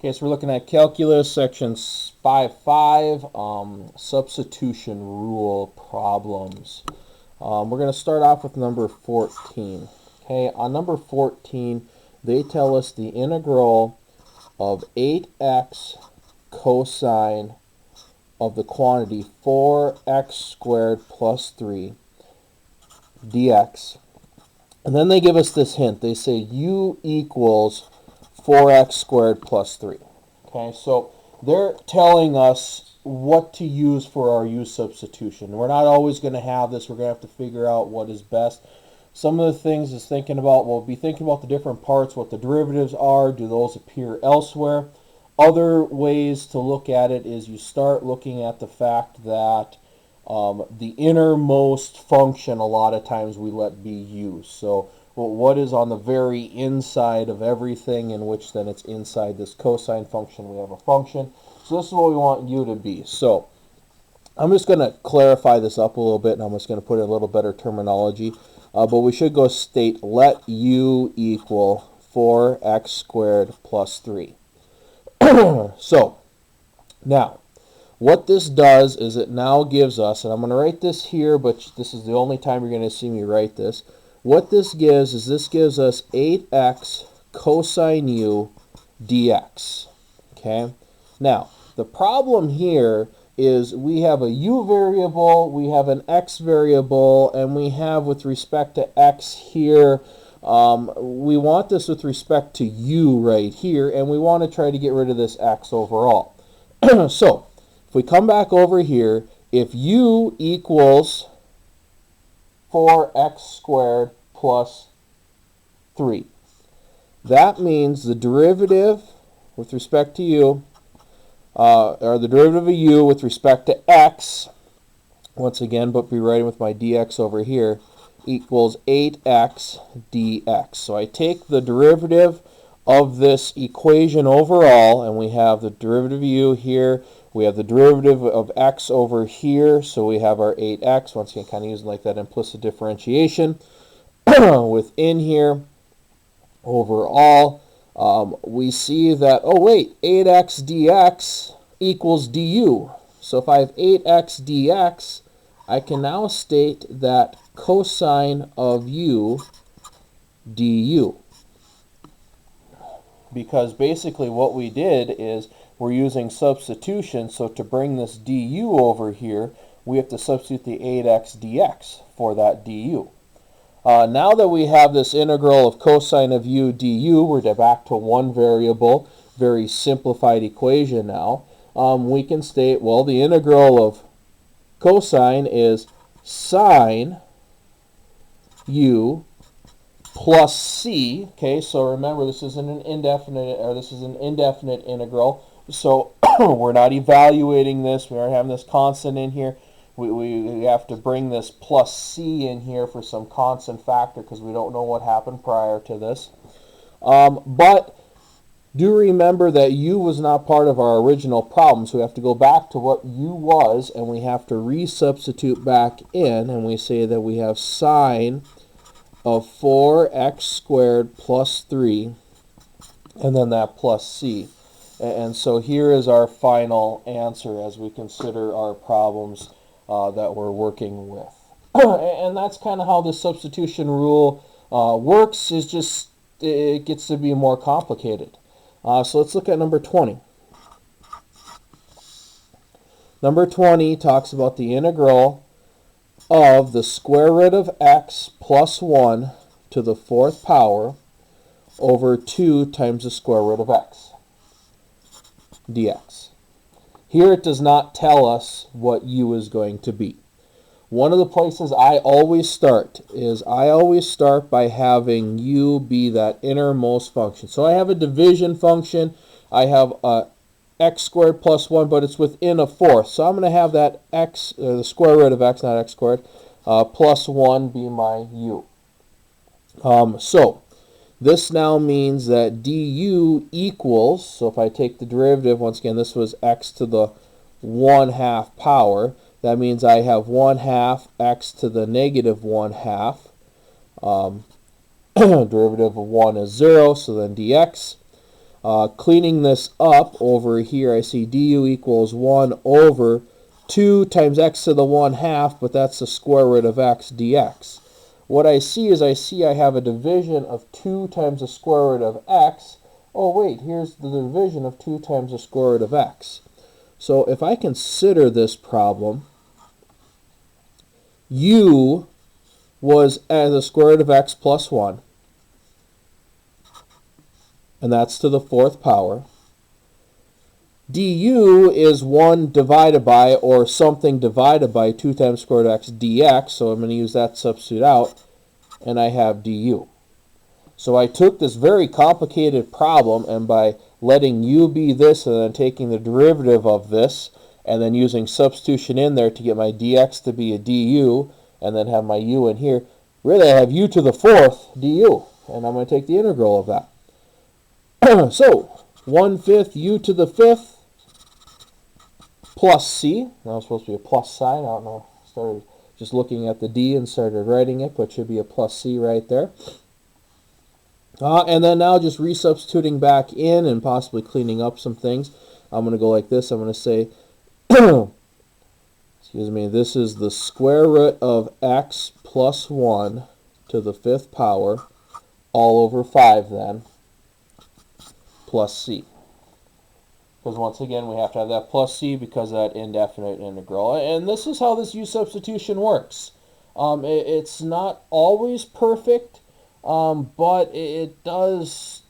Okay, so we're looking at calculus, section 5.5, substitution rule problems. We're going to start off with number 14. Okay, on number 14, they tell us the integral of 8x cosine of the quantity 4x squared plus 3 dx. And then they give us this hint. They say u equals 4x squared plus 3. Okay, so they're telling us what to use for our u substitution. We're not always going to have this. We're going to have to figure out what is best. Some of the things is thinking about, we'll be thinking about the different parts, what the derivatives are. Do those appear elsewhere? Other ways to look at it is you start looking at the fact that the innermost function a lot of times we let be u. So what is on the very inside of everything, in which then it's inside this cosine function, we have a function. So this is what we want u to be. So I'm just going to clarify this up a little bit, and I'm just going to put in a little better terminology. But we should go state let u equal 4x squared plus 3. So now what this does is it now gives us, and I'm going to write this here, but this is the only time you're going to see me write this. What this gives is this gives us 8x cosine u dx. Okay? Now, the problem here is we have a u variable, we have an x variable, and we have with respect to x here, we want this with respect to u right here, and we want to try to get rid of this x overall. So, if we come back over here, if u equals 4x squared plus 3, that means the derivative with respect to u, or the derivative of u with respect to x, once again, but be writing with my dx over here, equals 8x dx. So I take the derivative of this equation overall, and we have the derivative of u here, we have the derivative of x over here, so we have our 8x, once again kind of using like that implicit differentiation. Within here, overall, we see that, oh wait, 8x dx equals du. So if I have 8x dx, I can now state that cosine of u du. Because basically what we did is we're using substitution, so to bring this du over here, we have to substitute the 8x dx for that du. Now that we have this integral of cosine of u du, we're back to one variable, very simplified equation now. We can state, well, the integral of cosine is sine u plus c. Okay, so remember this isn't an indefinite, or this is an indefinite integral. So we're not evaluating this. We aren't having this constant in here. We have to bring this plus c in here for some constant factor because we don't know what happened prior to this. But do remember that u was not part of our original problem, so we have to go back to what u was, and we have to resubstitute back in, and we say that we have sine of 4x squared plus 3, and then that plus c. And so here is our final answer as we consider our problems that we're working with. And that's kind of how the substitution rule works, is just it gets to be more complicated. So let's look at number 20. Number 20 talks about the integral of the square root of x plus 1 to the 4th power over 2 times the square root of x dx. Here it does not tell us what u is going to be. One of the places I always start is I always start by having u be that innermost function. So I have a division function. I have x squared plus 1, but it's within a fourth. So I'm going to have that x, the square root of x, not x squared, plus 1 be my u. So this now means that du equals, so if I take the derivative, once again, this was x to the 1/2 power. That means I have 1/2 x to the negative 1/2. Derivative of 1 is 0, so then dx. Cleaning this up over here, I see du equals 1 over 2 times x to the 1/2, but that's the square root of x dx. What I see is I have a division of 2 times the square root of x. Oh wait, here's the division of 2 times the square root of x. So if I consider this problem, u was as the square root of x plus 1, and that's to the 4th power. du is 1 divided by, or something divided by, 2 times square root of x dx, so I'm going to use that substitute out, and I have du. So I took this very complicated problem, and by letting u be this and then taking the derivative of this and then using substitution in there to get my dx to be a du and then have my u in here, really I have u to the 4th du, and I'm going to take the integral of that. So 1/5 u to the 5th plus c. Now it's supposed to be a plus sign. I don't know. Started just looking at the d and started writing it, but it should be a plus c right there. And then now just resubstituting back in and possibly cleaning up some things. I'm going to go like this. I'm going to say, excuse me, this is the square root of x plus 1 to the 5th power, all over 5 then, plus c. Because once again, we have to have that plus c because of that indefinite integral. And this is how this u substitution works. It's not always perfect, but it does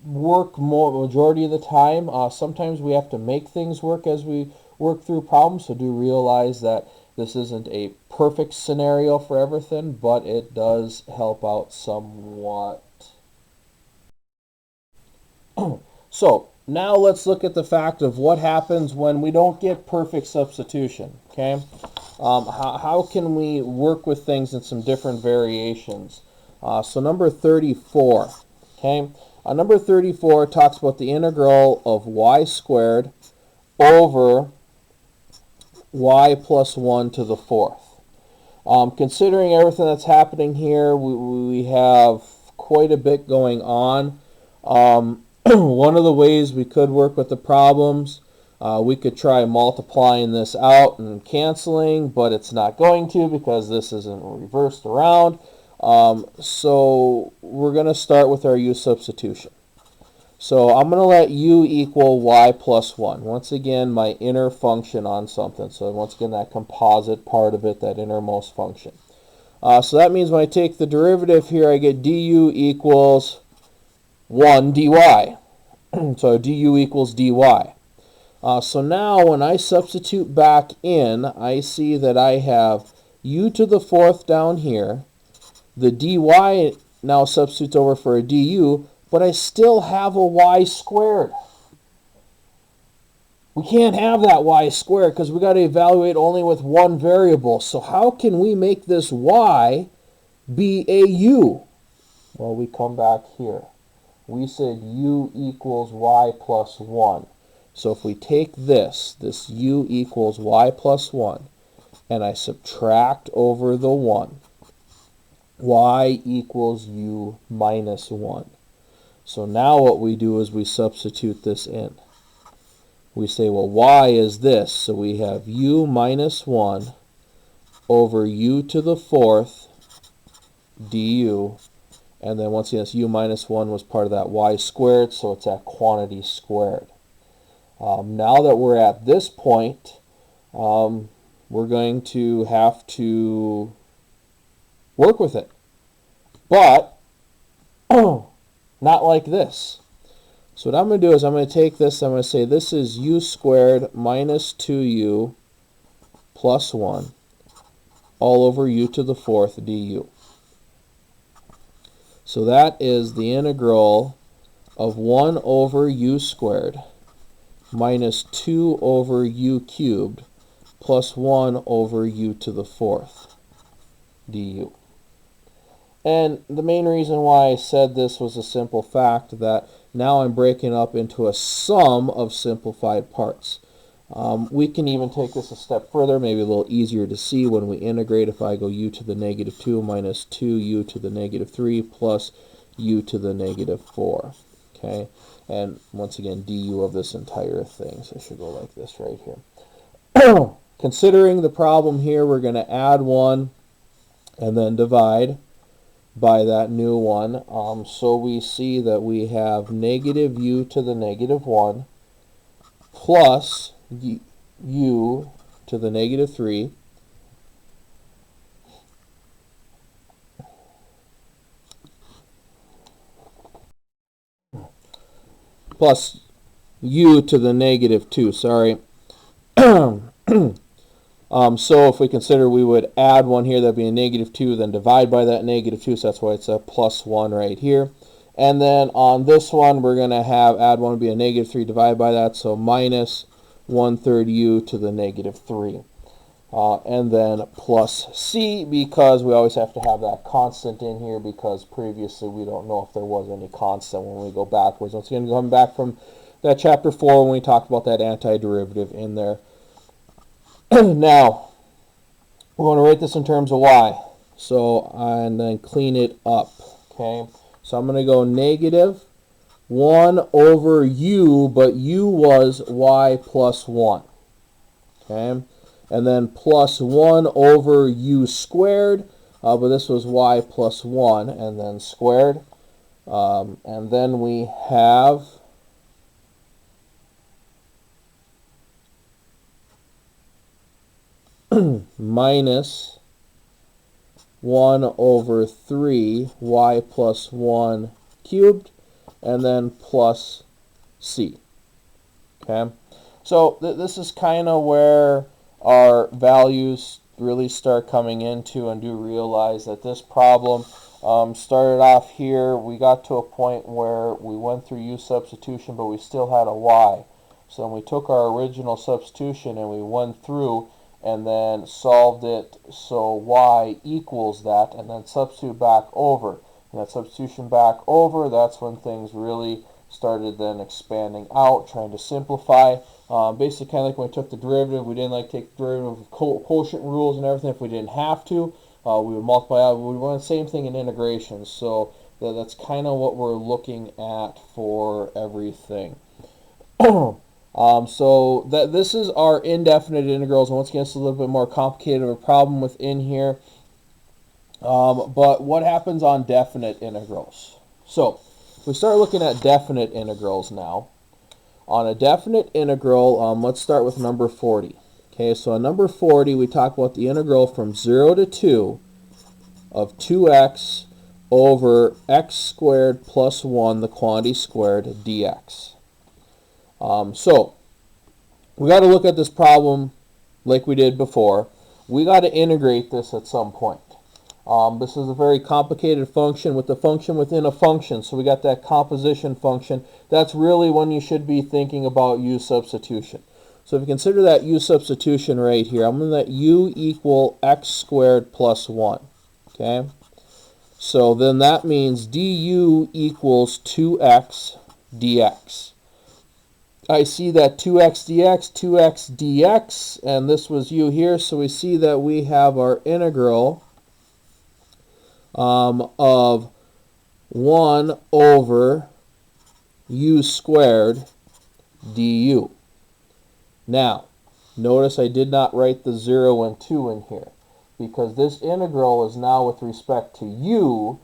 work majority of the time. Sometimes we have to make things work as we work through problems, so do realize that this isn't a perfect scenario for everything, but it does help out somewhat. So now let's look at the fact of what happens when we don't get perfect substitution. Okay, how can we work with things in some different variations? So number 34. Okay, number 34 talks about the integral of y squared over y plus 1 to the 4th. Considering everything that's happening here, we have quite a bit going on. One of the ways we could work with the problems, we could try multiplying this out and canceling, but it's not going to because this isn't reversed around. So we're going to start with our u substitution. So I'm going to let u equal y plus 1. Once again, my inner function on something. So once again, that composite part of it, that innermost function. So that means when I take the derivative here, I get du equals 1 dy. So du equals dy. So now when I substitute back in, I see that I have u to the 4th down here. The dy now substitutes over for a du, but I still have a y squared. We can't have that y squared because we got to evaluate only with one variable. So how can we make this y be a u? Well, we come back here. We said u equals y plus 1. So if we take this u equals y plus 1, and I subtract over the 1, y equals u minus 1. So now what we do is we substitute this in. We say, well, y is this, so we have u minus 1 over u to the 4th du, and then once again, this u minus 1 was part of that y squared, so it's that quantity squared. Now that we're at this point, we're going to have to work with it. But not like this. So what I'm going to do is I'm going to take this, I'm going to say this is u squared minus 2u plus 1 all over u to the 4th du. So that is the integral of 1 over u squared minus 2 over u cubed plus 1 over u to the 4th du. And the main reason why I said this was a simple fact that now I'm breaking up into a sum of simplified parts. We can even take this a step further, maybe a little easier to see when we integrate. If I go u to the negative 2 minus 2u to the negative 3 plus u to the negative 4. Okay, and once again, du of this entire thing. So it should go like this right here. Considering the problem here, we're going to add 1 and then divide by that new one. So we see that we have negative u to the negative 1 plus u to the negative 3 plus u to the negative 2, sorry. So if we consider, we would add 1 here, that'd be a negative 2, then divide by that negative 2, so that's why it's a plus 1 right here. And then on this one, we're going to have add 1 would be a negative 3, divide by that, so minus 1/3 u to the negative 3. And then plus c, because we always have to have that constant in here, because previously we don't know if there was any constant when we go backwards. Once again, going back from that chapter 4 when we talked about that antiderivative in there. Now, we want to write this in terms of y. So, and then clean it up. Okay, so I'm going to go negative 1 over u, but u was y plus 1. Okay, and then plus 1 over u squared, but this was y plus 1, and then squared. And then we have minus 1 over 3 y plus 1 cubed, and then plus c. Okay, so this is kind of where our values really start coming into, and do realize that this problem started off here. We got to a point where we went through u substitution, but we still had a y. So we took our original substitution and we went through and then solved it so y equals that, and then substitute back over. And that substitution back over, that's when things really started then expanding out, trying to simplify. Basically, kind of like when we took the derivative, we didn't like take the derivative of quotient rules and everything if we didn't have to. We would multiply out. We would run the same thing in integration. So that's kind of what we're looking at for everything. So this is our indefinite integrals, and once again, it's a little bit more complicated of a problem within here. But what happens on definite integrals? So we start looking at definite integrals now. On a definite integral, let's start with number 40. Okay, so on number 40, we talk about the integral from 0 to 2 of 2x over x squared plus 1, the quantity squared, dx. So we got to look at this problem like we did before. We got to integrate this at some point. This is a very complicated function with the function within a function. So we got that composition function. That's really when you should be thinking about u substitution. So if you consider that u substitution right here, I'm going to let u equal x squared plus 1. Okay? So then that means du equals 2x dx. I see that 2x dx, 2x dx, and this was u here, so we see that we have our integral of 1 over u squared du. Now, notice I did not write the 0 and 2 in here, because this integral is now with respect to u.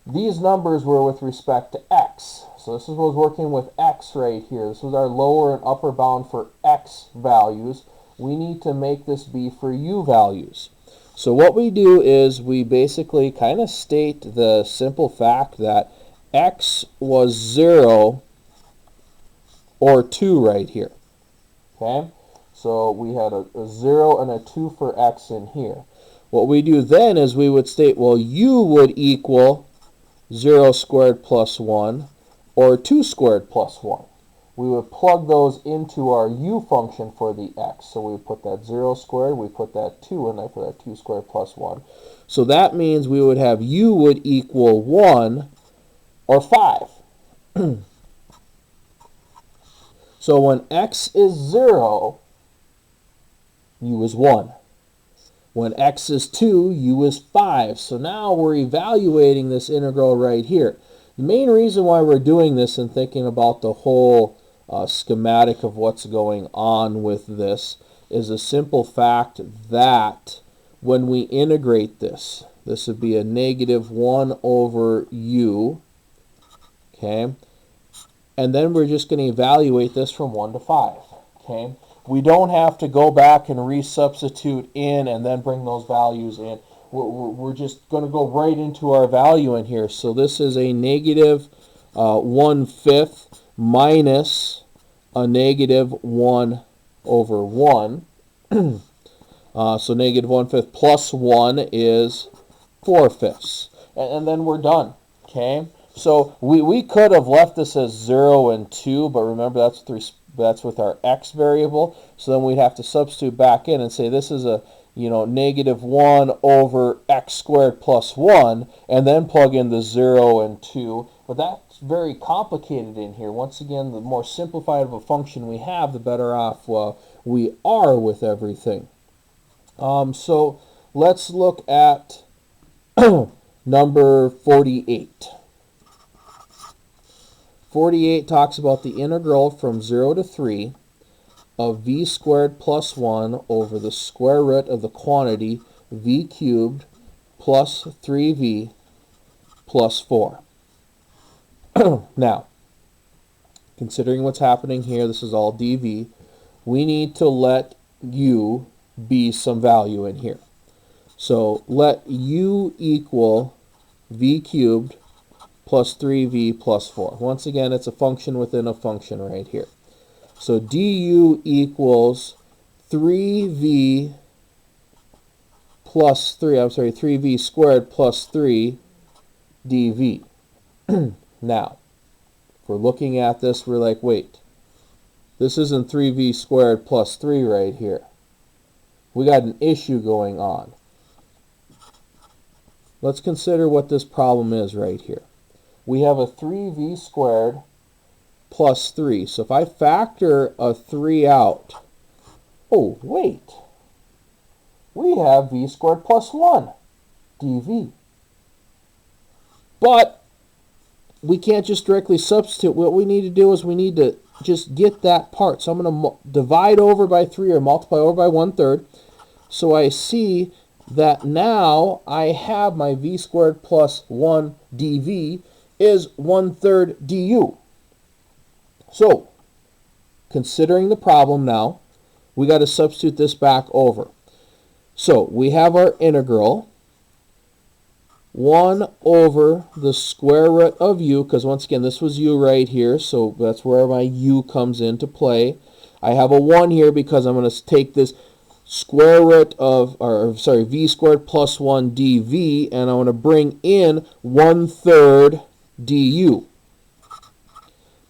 These numbers were with respect to x. So this was working with x right here. This was our lower and upper bound for x values. We need to make this be for u values. So what we do is we basically kind of state the simple fact that x was 0 or 2 right here. Okay? So we had a 0 and a 2 for x in here. What we do then is we would state, well, u would equal 0 squared plus 1 or 2 squared plus 1. We would plug those into our u function for the x. So we put that 0 squared, we put that 2 in there for that 2 squared plus 1. So that means we would have u would equal 1 or 5. So when x is 0, u is 1. When x is 2, u is 5. So now we're evaluating this integral right here. The main reason why we're doing this and thinking about the whole schematic of what's going on with this is a simple fact that when we integrate this, this would be a negative 1 over u, okay? And then we're just going to evaluate this from 1 to 5, okay? We don't have to go back and resubstitute in and then bring those values in. We're just going to go right into our value in here. So this is a negative 1/5 minus a negative 1 over 1. So negative 1/5 plus 1 is 4/5. And then we're done, okay? So we could have left this as 0 and 2, but remember that's with our x variable. So then we'd have to substitute back in and say this is a negative 1 over x squared plus 1, and then plug in the 0 and 2. But that's very complicated in here. Once again, the more simplified of a function we have, the better off we are with everything. So let's look at number 48. 48 talks about the integral from 0 to 3 of v squared plus 1 over the square root of the quantity v cubed plus 3v plus 4. Now, considering what's happening here, this is all dv, we need to let u be some value in here. So let u equal v cubed plus 3v plus 4. Once again, it's a function within a function right here. So du equals 3v plus 3v squared plus 3 dv. Now, if we're looking at this, we're like, wait, this isn't 3v squared plus 3 right here. We got an issue going on. Let's consider what this problem is right here. We have a 3v squared plus 3. So if I factor a 3 out, oh, wait, we have v squared plus 1 dv. But we can't just directly substitute. What we need to do is we need to just get that part. So I'm going to divide over by 3 or multiply over by 1/3. So I see that now I have my v squared plus 1 dv is 1/3 du. So, considering the problem now, we got to substitute this back over. So, we have our integral 1 over the square root of u, because once again, this was u right here, so that's where my u comes into play. I have a 1 here because I'm going to take this square root of, v squared plus 1 dv, and I want to bring in 1/3 du.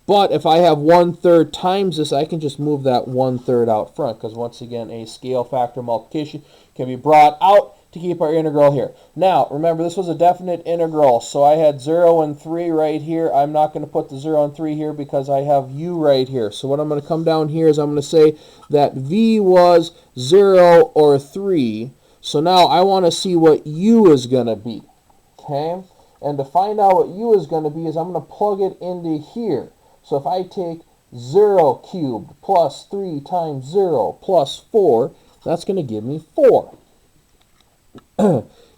But if I have 1/3 times this, I can just move that 1/3 out front, because once again, a scale factor multiplication can be brought out to keep our integral here. Now, remember, this was a definite integral, so I had 0 and 3 right here. I'm not going to put the 0 and 3 here because I have u right here. So what I'm going to come down here is I'm going to say that v was 0 or 3. So now I want to see what u is going to be. Okay? And to find out what u is going to be is I'm going to plug it into here. So if I take 0 cubed plus 3 times 0 plus 4, that's going to give me 4.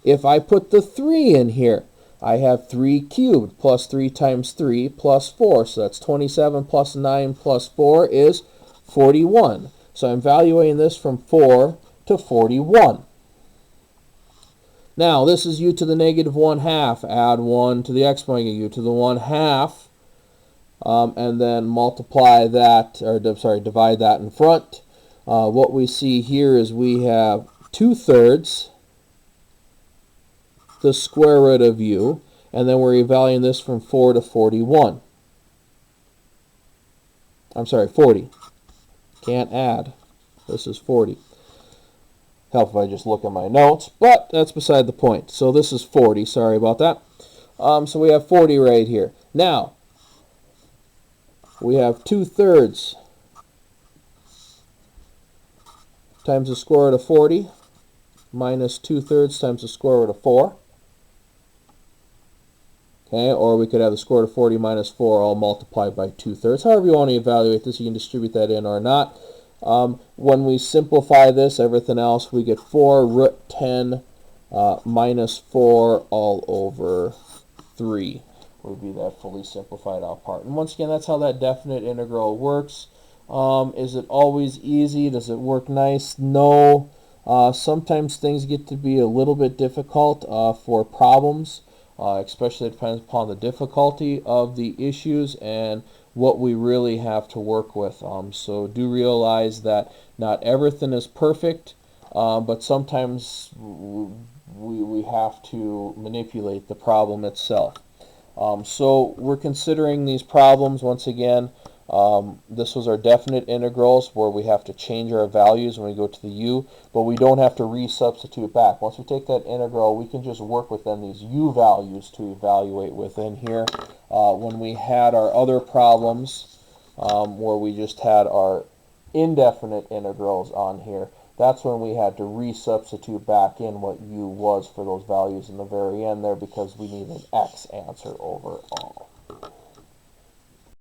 If I put the 3 in here, I have 3 cubed plus 3 times 3 plus 4. So that's 27 plus 9 plus 4 is 41. So I'm evaluating this from 4 to 41. Now, this is u to the negative 1/2. Add 1 to the exponent, u to the 1/2. And then multiply that, or divide that in front. What we see here is we have 2/3 the square root of u, and then we're evaluating this from 4 to 41. I'm sorry, 40. Can't add. This is 40. Help if I just look at my notes, but that's beside the point. So this is 40. Sorry about that. So we have 40 right here. Now, we have 2/3 times the square root of 40 minus 2/3 times the square root of 4. Okay, or we could have the square root of 40 minus 4 all multiplied by 2/3. However you want to evaluate this, you can distribute that in or not. When we simplify this, everything else, we get 4 root 10 minus 4 all over 3 would be that fully simplified out part. And once again, that's how that definite integral works. Is it always easy? Does it work nice? No. Sometimes things get to be a little bit difficult for problems, especially it depends upon the difficulty of the issues and what we really have to work with. So do realize that not everything is perfect, but sometimes we have to manipulate the problem itself. So we're considering these problems once again. This was our definite integrals where we have to change our values when we go to the u, but we don't have to resubstitute back. Once we take that integral, we can just work within these u values to evaluate within here. When we had our other problems where we just had our indefinite integrals on here, that's when we had to resubstitute back in what u was for those values in the very end there because we need an x answer overall.